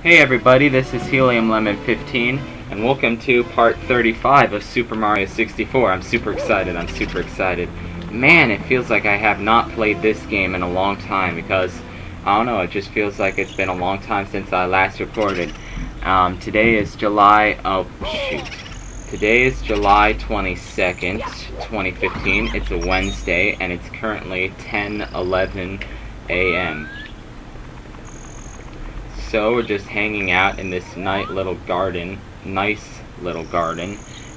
Hey everybody, this is Helium Lemon 15, and welcome to part 35 of Super Mario 64. I'm super excited. Man, it feels like I have not played this game in a long time because, I don't know, it just feels like it's been a long time since I last recorded. Today is July 22nd, 2015. It's a Wednesday, and it's currently 10:11 a.m. So we're just hanging out in this nice little garden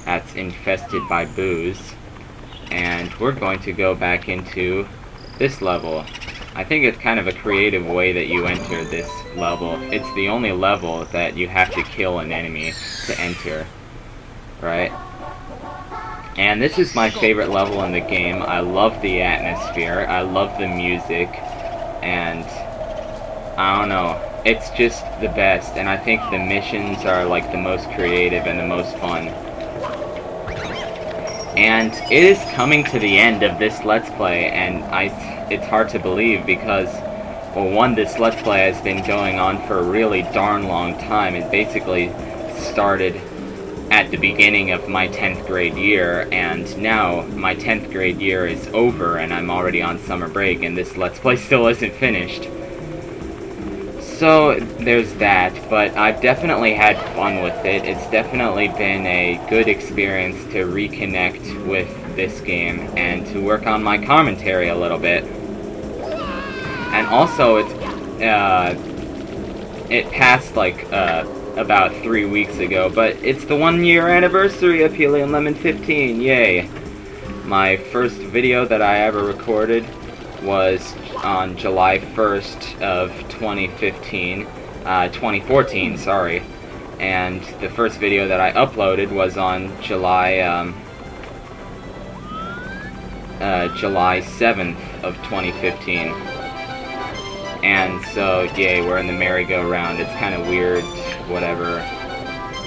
that's infested by boos, and we're going to go back into this level. I think it's kind of a creative way that you enter this level. It's the only level that you have to kill an enemy to enter, right? And this is my favorite level in the game. I love the atmosphere, I love the music, and I don't know, it's just the best, and I think the missions are like the most creative and the most fun. And it is coming to the end of this Let's Play, and it's hard to believe because, well, one, this Let's Play has been going on for a really darn long time. It basically started at the beginning of my 10th grade year, and now my 10th grade year is over and I'm already on summer break, and this Let's Play still isn't finished. So there's that, but I've definitely had fun with it. It's definitely been a good experience to reconnect with this game and to work on my commentary a little bit. And also, it passed like about 3 weeks ago, but it's the 1-year anniversary of Helium Lemon 15. Yay! My first video that I ever recorded was on July 1st of 2014, sorry. And the first video that I uploaded was on July 7th of 2015. And so, yay, we're in the merry-go-round. It's kind of weird, whatever.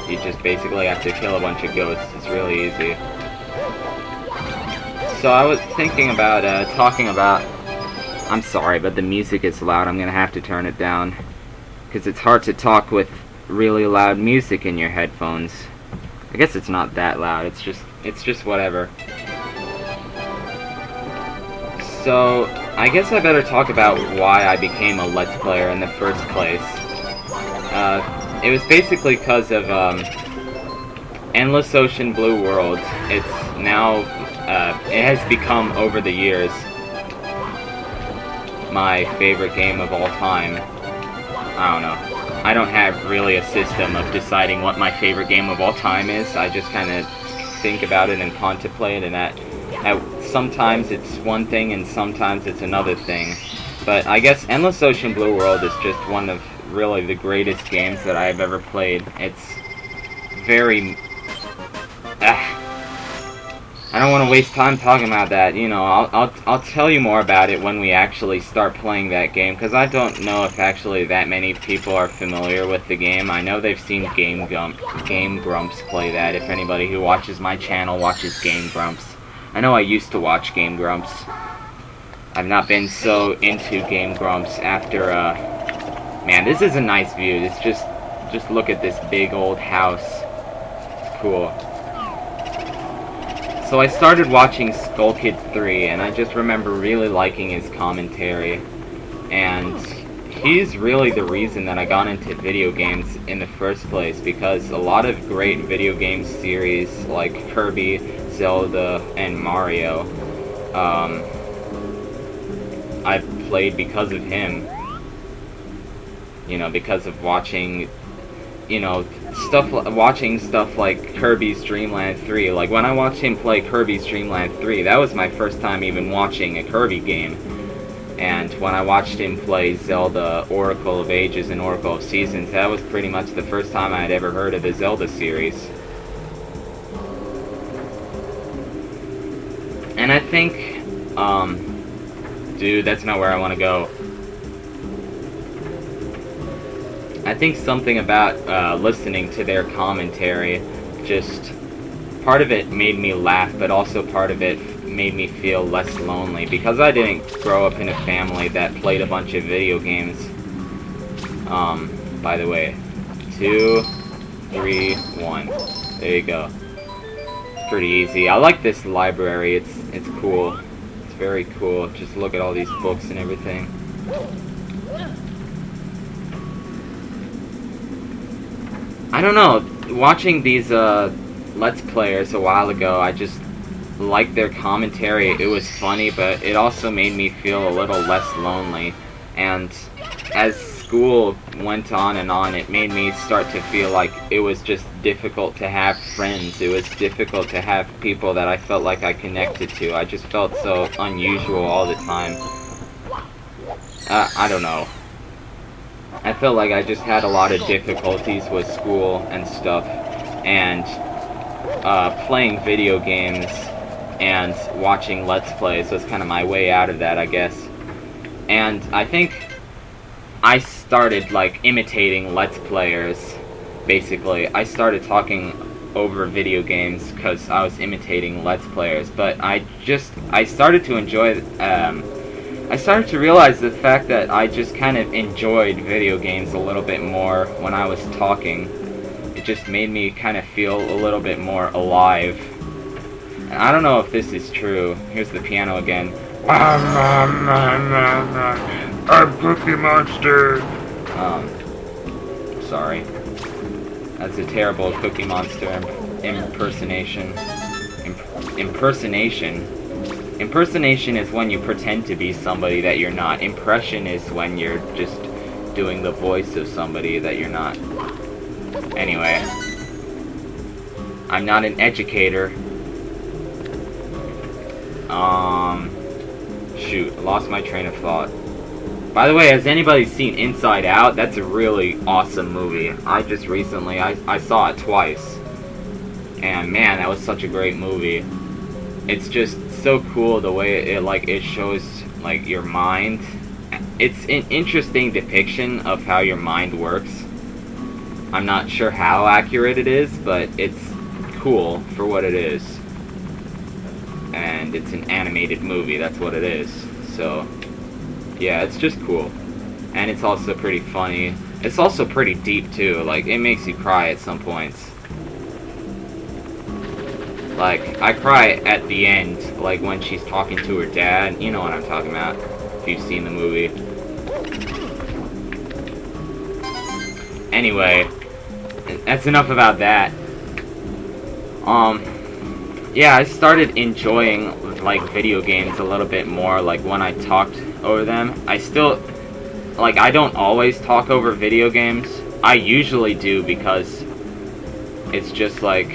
You just basically have to kill a bunch of ghosts. It's really easy. So I was thinking about talking about... I'm sorry, but the music is loud. I'm gonna have to turn it down, because it's hard to talk with really loud music in your headphones. I guess it's not that loud. It's just whatever. So I guess I better talk about why I became a Let's Player in the first place. It was basically because of Endless Ocean Blue World. It's now it has become over the years my favorite game of all time. I don't know. I don't have really a system of deciding what my favorite game of all time is. I just kind of think about it and contemplate, and that sometimes it's one thing and sometimes it's another thing. But I guess Endless Ocean Blue World is just one of really the greatest games that I have ever played. It's very... I don't want to waste time talking about that. You know, I'll tell you more about it when we actually start playing that game, because I don't know if actually that many people are familiar with the game. I know they've seen Game Grumps play that. If anybody who watches my channel watches Game Grumps. I know I used to watch Game Grumps. I've not been so into Game Grumps after, man, this is a nice view. It's just look at this big old house. It's cool. So I started watching Skull Kid 3, and I just remember really liking his commentary. And he's really the reason that I got into video games in the first place, because a lot of great video game series like Kirby, Zelda, and Mario, I played because of him. You know, because of watching, you know, watching stuff like Kirby's Dream Land 3. Like, when I watched him play Kirby's Dream Land 3, that was my first time even watching a Kirby game. And when I watched him play Zelda Oracle of Ages and Oracle of Seasons, that was pretty much the first time I had ever heard of the Zelda series. And I think, dude, that's not where I want to go. I think something about listening to their commentary, just part of it made me laugh, but also part of it made me feel less lonely, because I didn't grow up in a family that played a bunch of video games. by the way. 2, 3, 1. There you go. It's pretty easy. I like this library. It's cool. It's very cool. Just look at all these books and everything. I don't know. Watching these Let's Players a while ago, I just liked their commentary. It was funny, but it also made me feel a little less lonely. And as school went on, it made me start to feel like it was just difficult to have friends. It was difficult to have people that I felt like I connected to. I just felt so unusual all the time. I don't know. I felt like I just had a lot of difficulties with school and stuff, and playing video games and watching Let's Plays was kind of my way out of that, I guess. And I think I started like imitating Let's Players, basically. I started talking over video games because I was imitating Let's Players, but I started to enjoy, I started to realize the fact that I just kind of enjoyed video games a little bit more when I was talking. It just made me kind of feel a little bit more alive. And I don't know if this is true. Here's the piano again. I'm Cookie Monster. Sorry. That's a terrible Cookie Monster impersonation. Impersonation? Impersonation is when you pretend to be somebody that you're not. Impression is when you're just doing the voice of somebody that you're not. Anyway. I'm not an educator. Shoot, I lost my train of thought. By the way, has anybody seen Inside Out? That's a really awesome movie. I just recently, I saw it twice. And man, that was such a great movie. It's just so cool the way it shows like your mind. It's an interesting depiction of how your mind works. I'm not sure how accurate it is, but it's cool for what it is. And it's an animated movie, that's what it is. So yeah, it's just cool. And it's also pretty funny. It's also pretty deep too, like it makes you cry at some points. Like, I cry at the end, like when she's talking to her dad. You know what I'm talking about, if you've seen the movie. Anyway, that's enough about that. Yeah, I started enjoying, like, video games a little bit more, like, when I talked over them. I still, like, I don't always talk over video games. I usually do because it's just, like,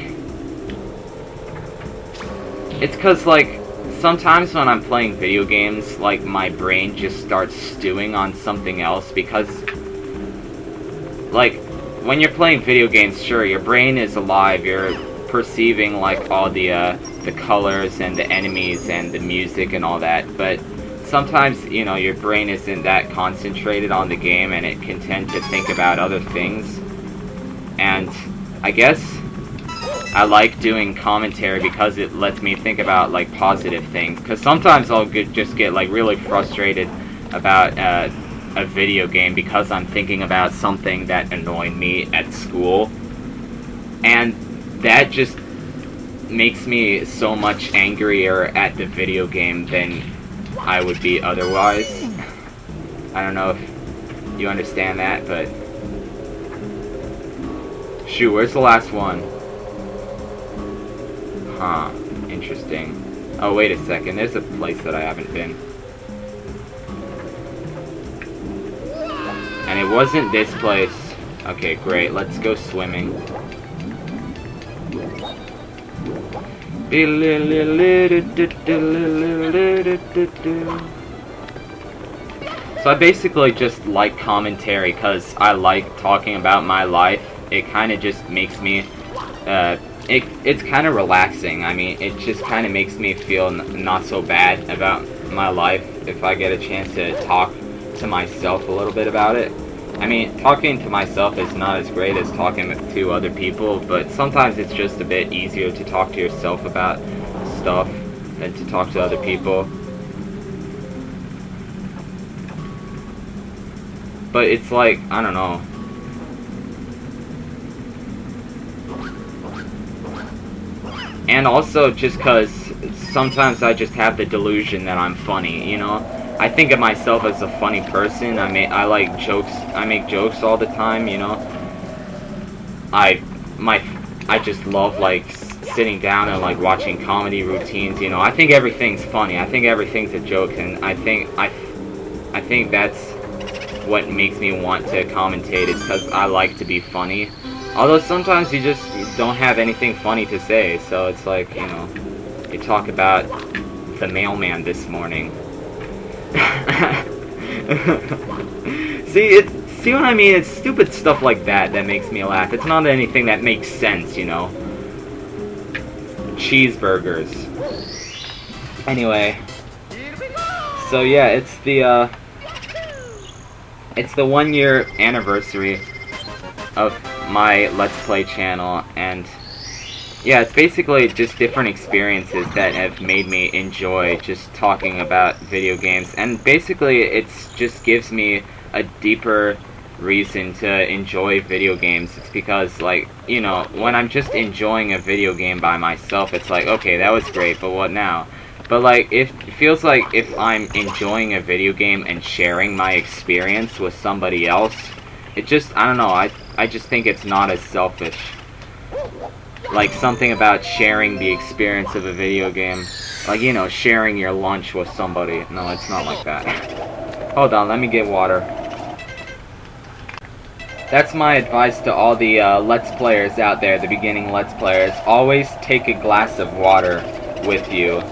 it's because, like, sometimes when I'm playing video games, like, my brain just starts stewing on something else because, like, when you're playing video games, sure, your brain is alive, you're perceiving, like, all the colors and the enemies and the music and all that, but sometimes, you know, your brain isn't that concentrated on the game and it can tend to think about other things. And I guess I like doing commentary because it lets me think about, like, positive things, because sometimes I'll just get, like, really frustrated about a video game because I'm thinking about something that annoyed me at school, and that just makes me so much angrier at the video game than I would be otherwise. I don't know if you understand that, but shoot, where's the last one? Huh, interesting. Oh, wait a second, there's a place that I haven't been. And it wasn't this place. Okay, great, let's go swimming. So I basically just like commentary because I like talking about my life. It kind of just makes me, it's kind of relaxing. I mean, it just kind of makes me feel not so bad about my life if I get a chance to talk to myself a little bit about it. I mean, talking to myself is not as great as talking to other people, but sometimes it's just a bit easier to talk to yourself about stuff than to talk to other people. But it's like, I don't know, And also just because sometimes I just have the delusion that I'm funny, you know? I think of myself as a funny person. I like jokes. I make jokes all the time, you know? I just love like sitting down and like watching comedy routines, you know? I think everything's funny. I think everything's a joke, and I think that's what makes me want to commentate. It's because I like to be funny. Although sometimes you just don't have anything funny to say, so it's like, you know, you talk about the mailman this morning. See what I mean? It's stupid stuff like that that makes me laugh. It's not anything that makes sense, you know. Cheeseburgers. Anyway, so yeah, it's the 1 year anniversary of my Let's Play channel, and yeah, it's basically just different experiences that have made me enjoy just talking about video games, and basically it's just gives me a deeper reason to enjoy video games. It's because, like, you know, when I'm just enjoying a video game by myself, it's like, okay, that was great, but what now? But like, it feels like if I'm enjoying a video game and sharing my experience with somebody else, it just, I don't know, I just think it's not as selfish. Like, something about sharing the experience of a video game. Like, you know, sharing your lunch with somebody. No, it's not like that. Hold on, let me get water. That's my advice to all the Let's Players out there, the beginning Let's Players. Always take a glass of water with you.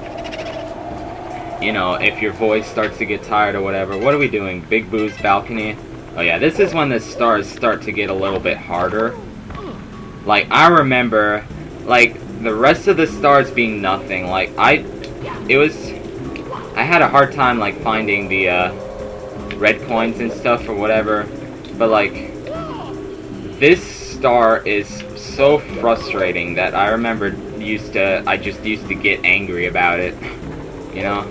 You know, if your voice starts to get tired or whatever. What are we doing? Big Boo's balcony? Oh yeah, this is when the stars start to get a little bit harder. Like, I remember, like, the rest of the stars being nothing. Like, I had a hard time, like, finding the red coins and stuff or whatever. But, like, this star is so frustrating that I remember I just used to get angry about it, you know?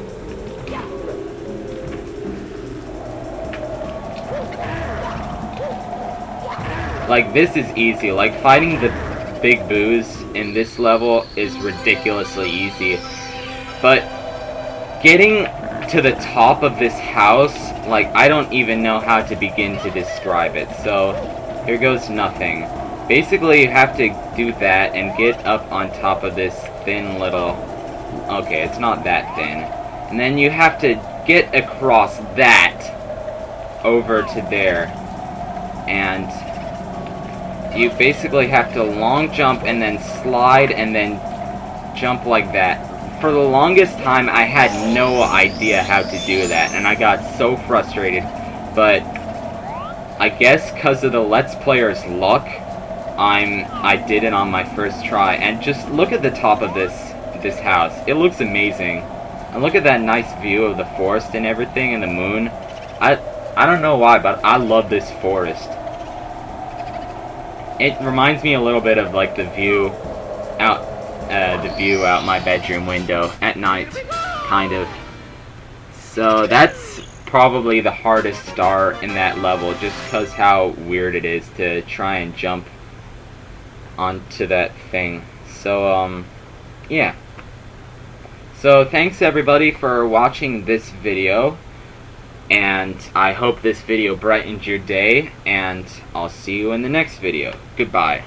Like, this is easy. Like, fighting the Big Boos in this level is ridiculously easy. But getting to the top of this house, like, I don't even know how to begin to describe it. So, here goes nothing. Basically, you have to do that and get up on top of this thin little... Okay, it's not that thin. And then you have to get across that over to there. And you basically have to long jump and then slide and then jump like that. For the longest time, I had no idea how to do that, and I got so frustrated. But I guess because of the Let's Player's luck, I did it on my first try. And just look at the top of this house. It looks amazing. And look at that nice view of the forest and everything, and the moon. I don't know why, but I love this forest. It reminds me a little bit of like the view out my bedroom window at night, kind of. So that's probably the hardest star in that level, just because how weird it is to try and jump onto that thing. So yeah. So thanks everybody for watching this video, and I hope this video brightened your day, and I'll see you in the next video. Goodbye.